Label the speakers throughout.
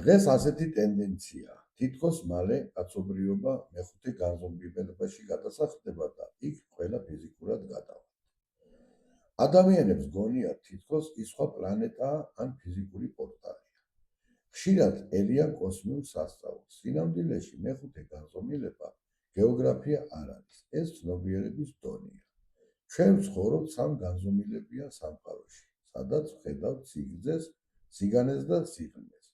Speaker 1: დღეს ასეთი ტენდენციაა. თითქოს მალე კაცობრიობა მეხუთე განზომილებაში გადასახდება და იქ ყველა ფიზიკურად გადავა. ადამიანებს გონიათ თითქოს ის სხვა პლანეტაა ან ფიზიკური პორტალია. ხშირად ელიან კოსმიურ სასწაულს. სინამდვილეში მეხუთე განზომილება გეოგრაფია არ არის. ეს ცნობიერების დონეა. ჩვენ ვცხოვრობთ სამ განზომილებიან სამყაროში, სადაც ვხედავთ სიგრძეს, სიგანეს და სიღრმეს.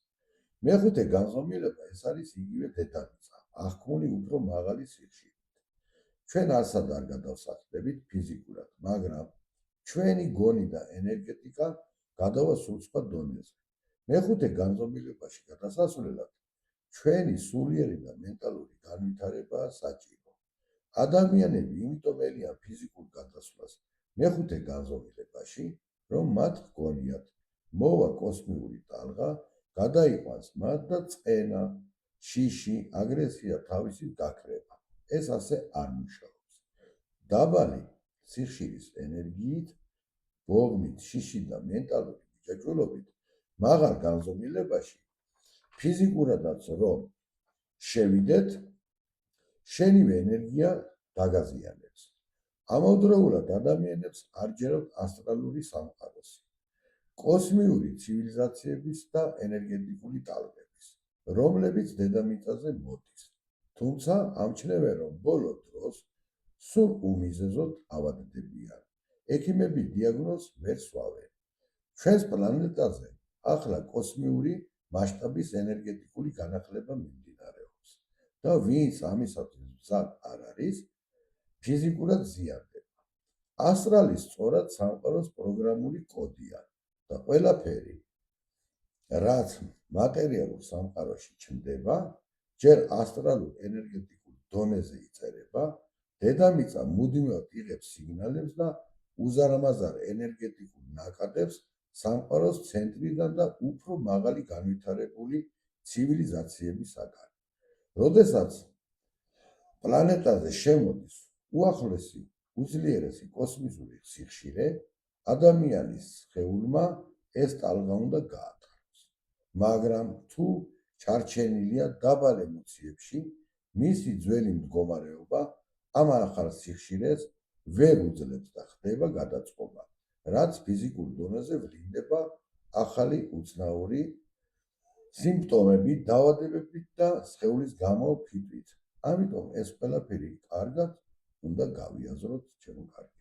Speaker 1: მეხუთე განზომილება ეს არის იგივე დედამიწა, აღქმული უფრო მაღალი სიხშირით. ჩვენ არსად არ გადავსახლდებით ფიზიკურად, მაგრამ ჩვენი გონი და ენერგეტიკა გადავა სულ სხვა დონეზე. მეხუთე განზომილებაში გადასასვლელად ჩვენი სულიერი და მენტალური განვითარებაა საჭირო. ადამიანები იმიტომ ელიან ფიზიკურ გადასვლას მეხუთე განზომილებაში, რომ მათ ჰგონიათ მოვა კოსმიური ტალღა, გადაიყვანს მათ და წყენა, შიში, აგრესია თავისით გაქრება. ეს ასე არ მუშაობს. დაბალი სიხშირის ენერგიით, ბოღმით, შიში და მენტალური მიჯაჭვულობით მაღალ განზომილებაში ფიზიკურადაც რომ შევიდეთ, შენივე ენერგია დაგაზიანებს. ამავდროულად ადამიანებს არ ჯეროთ ასტრალური სამყაროსი, კოსმიური ცივილიზაციების და ენერგეტიკული ტალღების, რომლებიც დედამიწაზე მოდის. თუმცა ამჩნევენ, რომ ბოლო დროს სულ უმიზეზოდ ავადდებიან. ექიმები დიაგნოზს ვერ სვავენ. ჩვენს პლანეტაზე ახლა კოსმიური მასშტაბის ენერგეტიკული განახლება მიმდინარეობს და ვინც ამისათვის მზად არ არის, ფიზიკურად ზიანდება. ასტრალი სწორად სამყაროს პროგრამული კოდია და ყველაფერი, რაც მატერიალურ სამყაროში ჩნდება, ჯერ ასტრალურ ენერგეტიკულ დონეზე იწერება, დედამიწა მუდმივად იღებს სიგნალებს და უზარმაზარ ენერგეტიკულ ნაკადებს სამყაროს ცენტრიდან და უფრო მაღალი განვითარებული ცივილიზაციებისაგან. როდესაც პლანეტაზე შემოდის უახლესი უძლიერესი კოსმოსური სიხშირე, ადამიანის სხეულმა ეს ტალღა უნდა გაატაროს. მაგრამ თუ ჩარჩენილია დაბალ ემოციებში, მისი ძველი მდგომარეობა ამ ახალ სიხშირეს ვერ უძლებს და ხდება გადაწყობა, რაც ფიზიკურ დონეზე ვლინდება ახალი უცნაური სიმპტომებით, დაავადებებით და სხეულის გამო ფიტვით. ამიტომ ეს ყველაფერი კარგად უნდა გავიაზროთ ჩემო კარგო.